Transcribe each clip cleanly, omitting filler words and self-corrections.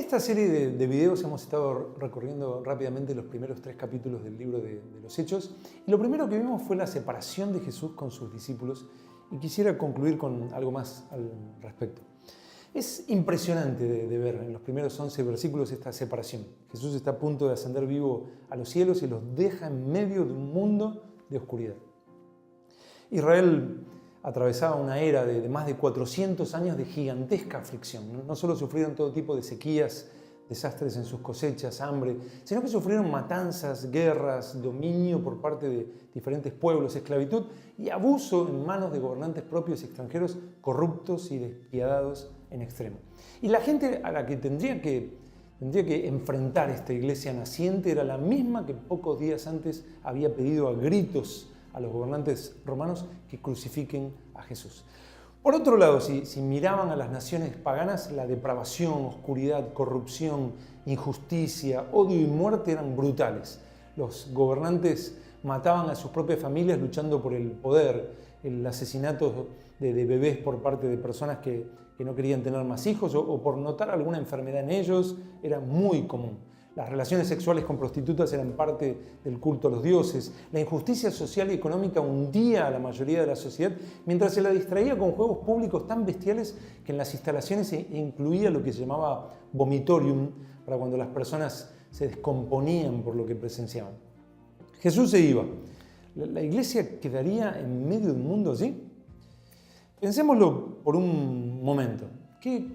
esta serie de videos hemos estado recorriendo rápidamente los primeros 3 capítulos del libro de los Hechos. Y lo primero que vimos fue la separación de Jesús con sus discípulos. Y quisiera concluir con algo más al respecto. Es impresionante de ver en los primeros 11 versículos esta separación. Jesús está a punto de ascender vivo a los cielos y los deja en medio de un mundo de oscuridad. Israel atravesaba una era de más de 400 años de gigantesca aflicción. No solo sufrieron todo tipo de sequías, desastres en sus cosechas, hambre, sino que sufrieron matanzas, guerras, dominio por parte de diferentes pueblos, esclavitud y abuso en manos de gobernantes propios y extranjeros corruptos y despiadados en extremo. Y la gente a la que tendría que enfrentar esta iglesia naciente era la misma que pocos días antes había pedido a gritos a los gobernantes romanos que crucifiquen a Jesús. Por otro lado, si miraban a las naciones paganas, la depravación, oscuridad, corrupción, injusticia, odio y muerte eran brutales. Los gobernantes mataban a sus propias familias luchando por el poder, el asesinato de bebés por parte de personas que no querían tener más hijos o por notar alguna enfermedad en ellos era muy común. Las relaciones sexuales con prostitutas eran parte del culto a los dioses. La injusticia social y económica hundía a la mayoría de la sociedad, mientras se la distraía con juegos públicos tan bestiales que en las instalaciones se incluía lo que se llamaba vomitorium, para cuando las personas se descomponían por lo que presenciaban. Jesús se iba. ¿La iglesia quedaría en medio de un mundo así? Pensémoslo por un momento. ¿Qué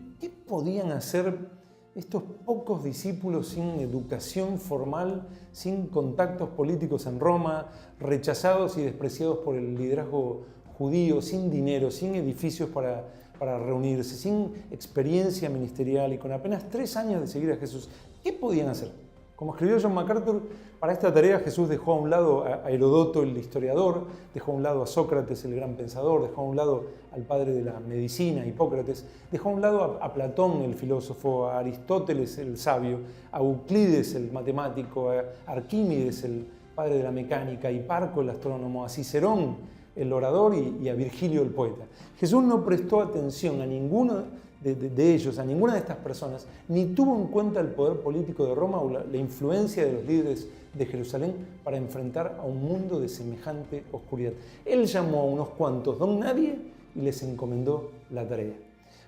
podían hacer estos pocos discípulos sin educación formal, sin contactos políticos en Roma, rechazados y despreciados por el liderazgo judío, sin dinero, sin edificios para reunirse, sin experiencia ministerial y con apenas 3 años de seguir a Jesús? ¿Qué podían hacer? Como escribió John MacArthur, para esta tarea Jesús dejó a un lado a Herodoto, el historiador, dejó a un lado a Sócrates, el gran pensador, dejó a un lado al padre de la medicina, Hipócrates, dejó a un lado a Platón, el filósofo, a Aristóteles, el sabio, a Euclides, el matemático, a Arquímedes, el padre de la mecánica, a Hiparco, el astrónomo, a Cicerón, el orador, y a Virgilio, el poeta. Jesús no prestó atención a ninguno de ellos, a ninguna de estas personas, ni tuvo en cuenta el poder político de Roma o la influencia de los líderes de Jerusalén para enfrentar a un mundo de semejante oscuridad. Él llamó a unos cuantos don nadie y les encomendó la tarea.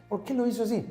¿Por qué lo hizo así?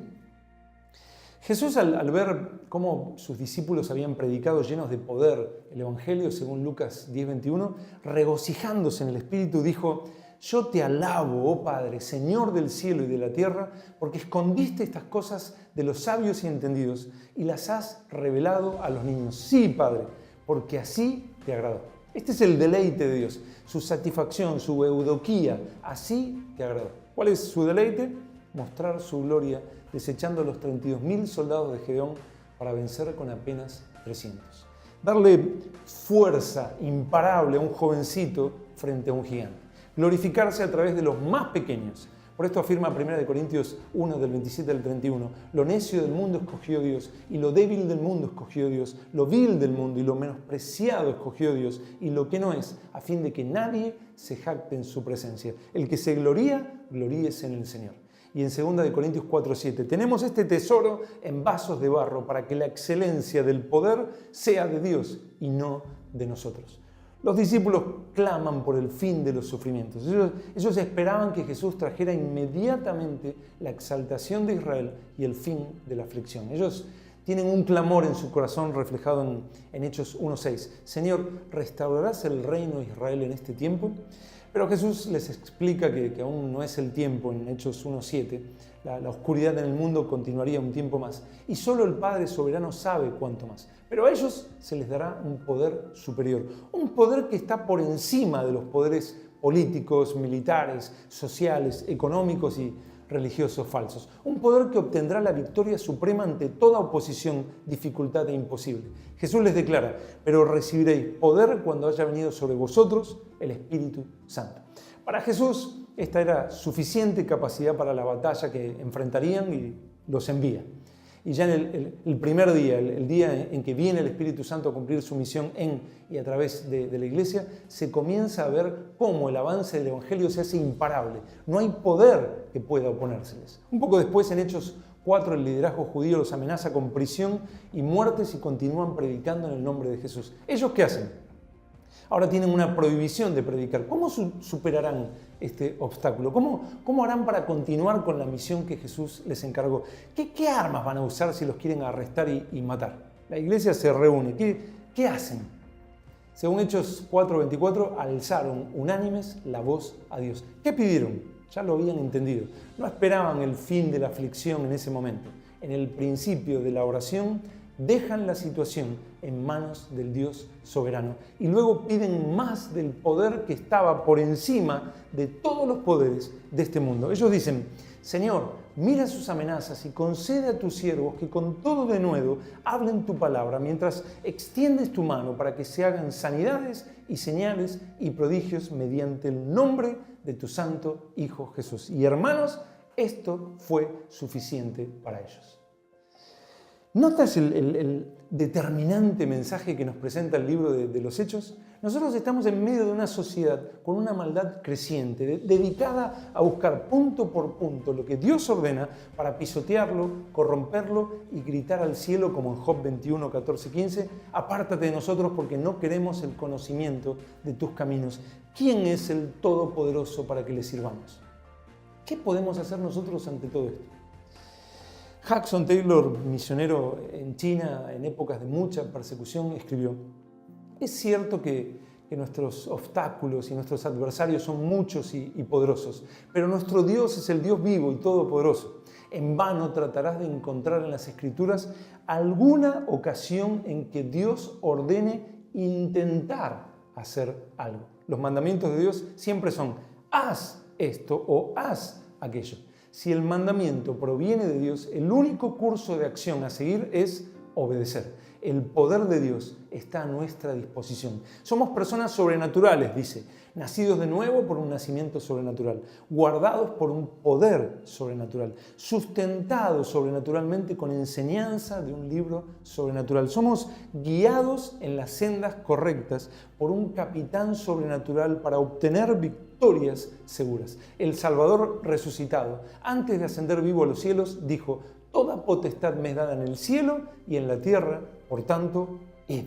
Jesús, al ver cómo sus discípulos habían predicado llenos de poder el Evangelio, según Lucas 10:21, regocijándose en el Espíritu, dijo: «Yo te alabo, oh Padre, Señor del cielo y de la tierra, porque escondiste estas cosas de los sabios y entendidos y las has revelado a los niños. Sí, Padre, porque así te agradó». Este es el deleite de Dios, su satisfacción, su eudoquía. Así te agradó. ¿Cuál es su deleite? Mostrar su gloria, desechando a los 32.000 soldados de Gedeón para vencer con apenas 300. Darle fuerza imparable a un jovencito frente a un gigante. Glorificarse a través de los más pequeños. Por esto afirma 1 Corintios 1, del 27 al 31, lo necio del mundo escogió Dios, y lo débil del mundo escogió Dios, lo vil del mundo y lo menospreciado escogió Dios, y lo que no es, a fin de que nadie se jacte en su presencia. El que se gloría, gloríese en el Señor. Y en 2 Corintios 4:7, tenemos este tesoro en vasos de barro para que la excelencia del poder sea de Dios y no de nosotros. Los discípulos claman por el fin de los sufrimientos. Ellos esperaban que Jesús trajera inmediatamente la exaltación de Israel y el fin de la aflicción. Ellos tienen un clamor en su corazón reflejado en Hechos 1:6. Señor, ¿restaurarás el reino de Israel en este tiempo? Pero Jesús les explica que aún no es el tiempo en Hechos 1:7. La oscuridad en el mundo continuaría un tiempo más. Y solo el Padre soberano sabe cuánto más. Pero a ellos se les dará un poder superior. Un poder que está por encima de los poderes políticos, militares, sociales, económicos y religiosos falsos. Un poder que obtendrá la victoria suprema ante toda oposición, dificultad e imposible. Jesús les declara: pero recibiréis poder cuando haya venido sobre vosotros el Espíritu Santo. Para Jesús, esta era suficiente capacidad para la batalla que enfrentarían y los envía. Y ya en el primer día, el día en que viene el Espíritu Santo a cumplir su misión en y a través de la iglesia, se comienza a ver cómo el avance del Evangelio se hace imparable. No hay poder que pueda oponérseles. Un poco después, en Hechos 4 el liderazgo judío los amenaza con prisión y muerte si continúan predicando en el nombre de Jesús. ¿Ellos qué hacen? Ahora tienen una prohibición de predicar. ¿Cómo superarán este obstáculo? ¿Cómo harán para continuar con la misión que Jesús les encargó? ¿Qué armas van a usar si los quieren arrestar y matar? La iglesia se reúne. ¿Qué hacen? Según Hechos 4:24, alzaron unánimes la voz a Dios. ¿Qué pidieron? Ya lo habían entendido. No esperaban el fin de la aflicción en ese momento. En el principio de la oración, dejan la situación en manos del Dios soberano y luego piden más del poder que estaba por encima de todos los poderes de este mundo. Ellos dicen: Señor, mira sus amenazas y concede a tus siervos que con todo denuedo hablen tu palabra mientras extiendes tu mano para que se hagan sanidades y señales y prodigios mediante el nombre de tu santo Hijo Jesús. Y hermanos, esto fue suficiente para ellos. ¿Notas el determinante mensaje que nos presenta el libro de los Hechos? Nosotros estamos en medio de una sociedad con una maldad creciente, dedicada a buscar punto por punto lo que Dios ordena para pisotearlo, corromperlo y gritar al cielo como en Job 21, 14, 15, apártate de nosotros porque no queremos el conocimiento de tus caminos. ¿Quién es el Todopoderoso para que le sirvamos? ¿Qué podemos hacer nosotros ante todo esto? Hudson Taylor, misionero en China en épocas de mucha persecución, escribió: es cierto que nuestros obstáculos y nuestros adversarios son muchos y poderosos, pero nuestro Dios es el Dios vivo y todopoderoso. En vano tratarás de encontrar en las Escrituras alguna ocasión en que Dios ordene intentar hacer algo. Los mandamientos de Dios siempre son: haz esto o haz aquello. Si el mandamiento proviene de Dios, el único curso de acción a seguir es obedecer. El poder de Dios está a nuestra disposición. Somos personas sobrenaturales, dice, nacidos de nuevo por un nacimiento sobrenatural, guardados por un poder sobrenatural, sustentados sobrenaturalmente con enseñanza de un libro sobrenatural. Somos guiados en las sendas correctas por un capitán sobrenatural para obtener victorias seguras. El Salvador resucitado, antes de ascender vivo a los cielos, dijo: toda potestad me es dada en el cielo y en la tierra, por tanto, id.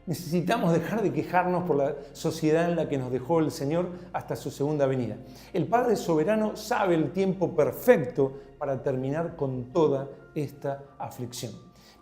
Necesitamos dejar de quejarnos por la sociedad en la que nos dejó el Señor hasta su segunda venida. El Padre soberano sabe el tiempo perfecto para terminar con toda esta aflicción.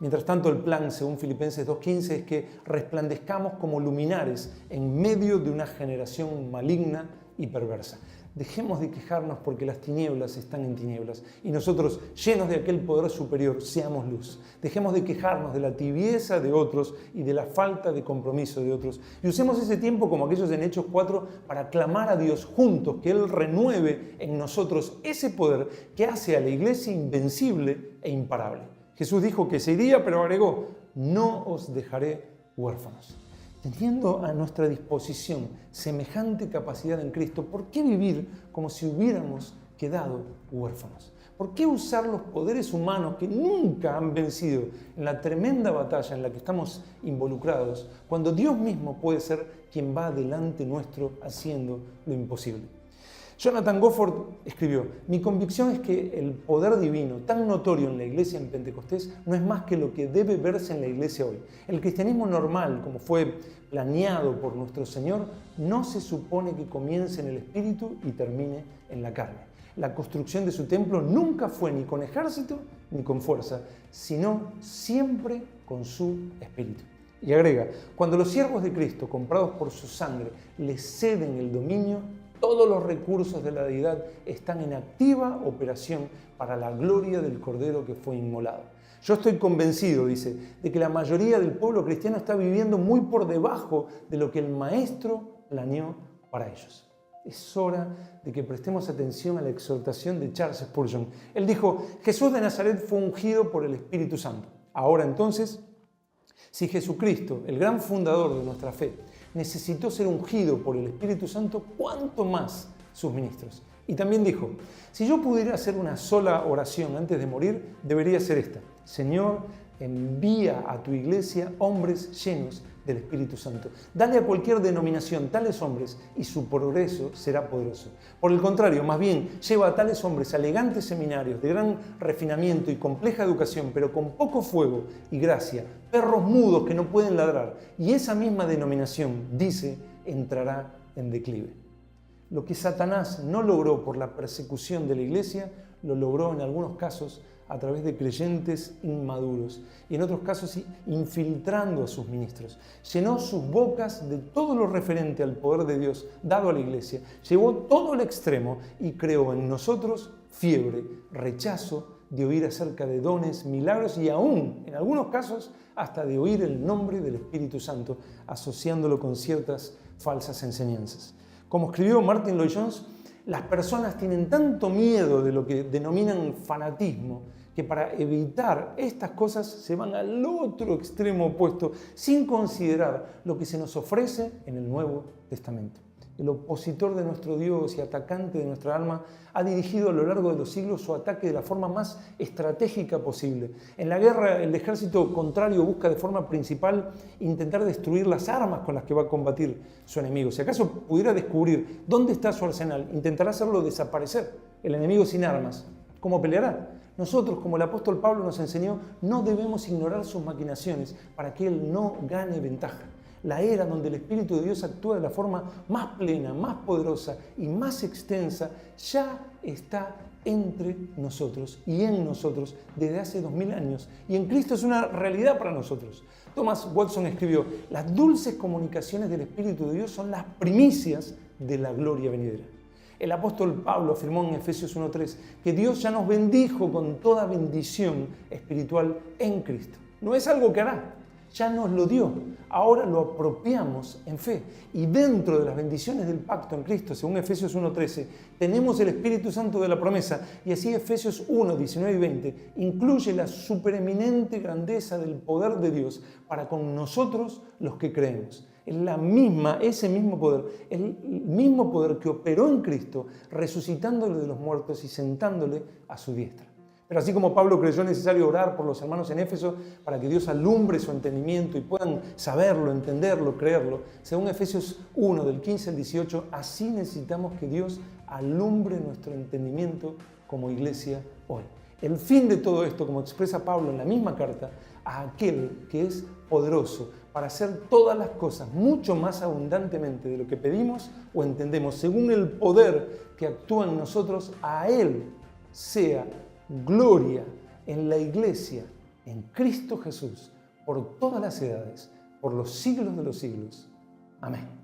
Mientras tanto, el plan, según Filipenses 2:15, es que resplandezcamos como luminares en medio de una generación maligna y perversa. Dejemos de quejarnos porque las tinieblas están en tinieblas y nosotros, llenos de aquel poder superior, seamos luz. Dejemos de quejarnos de la tibieza de otros y de la falta de compromiso de otros y usemos ese tiempo como aquellos en Hechos 4 para clamar a Dios juntos, que Él renueve en nosotros ese poder que hace a la iglesia invencible e imparable. Jesús dijo que se iría, pero agregó: no os dejaré huérfanos. Teniendo a nuestra disposición semejante capacidad en Cristo, ¿por qué vivir como si hubiéramos quedado huérfanos? ¿Por qué usar los poderes humanos que nunca han vencido en la tremenda batalla en la que estamos involucrados, cuando Dios mismo puede ser quien va delante nuestro haciendo lo imposible? Jonathan Gofford escribió: mi convicción es que el poder divino tan notorio en la iglesia en Pentecostés no es más que lo que debe verse en la iglesia hoy. El cristianismo normal, como fue planeado por nuestro Señor, no se supone que comience en el espíritu y termine en la carne. La construcción de su templo nunca fue ni con ejército ni con fuerza, sino siempre con su espíritu. Y agrega: cuando los siervos de Cristo, comprados por su sangre, le ceden el dominio, todos los recursos de la deidad están en activa operación para la gloria del Cordero que fue inmolado. Yo estoy convencido, dice, de que la mayoría del pueblo cristiano está viviendo muy por debajo de lo que el Maestro planeó para ellos. Es hora de que prestemos atención a la exhortación de Charles Spurgeon. Él dijo: Jesús de Nazaret fue ungido por el Espíritu Santo. Ahora entonces, si Jesucristo, el gran fundador de nuestra fe, necesitó ser ungido por el Espíritu Santo, ¿cuánto más sus ministros? Y también dijo: si yo pudiera hacer una sola oración antes de morir, debería ser esta: Señor, envía a tu iglesia hombres llenos del Espíritu Santo. Dale a cualquier denominación tales hombres y su progreso será poderoso. Por el contrario, más bien, lleva a tales hombres a elegantes seminarios de gran refinamiento y compleja educación, pero con poco fuego y gracia, perros mudos que no pueden ladrar. Y esa misma denominación, dice, entrará en declive. Lo que Satanás no logró por la persecución de la iglesia, lo logró en algunos casos a través de creyentes inmaduros y en otros casos infiltrando a sus ministros. Llenó sus bocas de todo lo referente al poder de Dios dado a la iglesia, llevó todo al extremo y creó en nosotros fiebre, rechazo de oír acerca de dones, milagros y aún, en algunos casos, hasta de oír el nombre del Espíritu Santo, asociándolo con ciertas falsas enseñanzas. Como escribió Martin Lloyd-Jones, las personas tienen tanto miedo de lo que denominan fanatismo que para evitar estas cosas se van al otro extremo opuesto sin considerar lo que se nos ofrece en el Nuevo Testamento. El opositor de nuestro Dios y atacante de nuestra alma ha dirigido a lo largo de los siglos su ataque de la forma más estratégica posible. En la guerra, el ejército contrario busca de forma principal intentar destruir las armas con las que va a combatir su enemigo. Si acaso pudiera descubrir dónde está su arsenal, intentará hacerlo desaparecer. El enemigo sin armas, ¿cómo peleará? Nosotros, como el apóstol Pablo nos enseñó, no debemos ignorar sus maquinaciones para que él no gane ventaja. La era donde el Espíritu de Dios actúa de la forma más plena, más poderosa y más extensa, ya está entre nosotros y en nosotros desde hace 2000 años. Y en Cristo es una realidad para nosotros. Thomas Watson escribió: las dulces comunicaciones del Espíritu de Dios son las primicias de la gloria venidera. El apóstol Pablo afirmó en Efesios 1:3 que Dios ya nos bendijo con toda bendición espiritual en Cristo. No es algo que hará, ya nos lo dio. Ahora lo apropiamos en fe. Y dentro de las bendiciones del pacto en Cristo, según Efesios 1:13, tenemos el Espíritu Santo de la promesa. Y así Efesios 1:19 y 20 incluye la supereminente grandeza del poder de Dios para con nosotros los que creemos. Es ese mismo poder, el mismo poder que operó en Cristo, resucitándole de los muertos y sentándole a su diestra. Pero así como Pablo creyó necesario orar por los hermanos en Éfeso para que Dios alumbre su entendimiento y puedan saberlo, entenderlo, creerlo, según Efesios 1, del 15 al 18, así necesitamos que Dios alumbre nuestro entendimiento como iglesia hoy. El fin de todo esto, como expresa Pablo en la misma carta, a aquel que es poderoso para hacer todas las cosas mucho más abundantemente de lo que pedimos o entendemos, según el poder que actúa en nosotros, a Él sea gloria en la iglesia, en Cristo Jesús, por todas las edades, por los siglos de los siglos. Amén.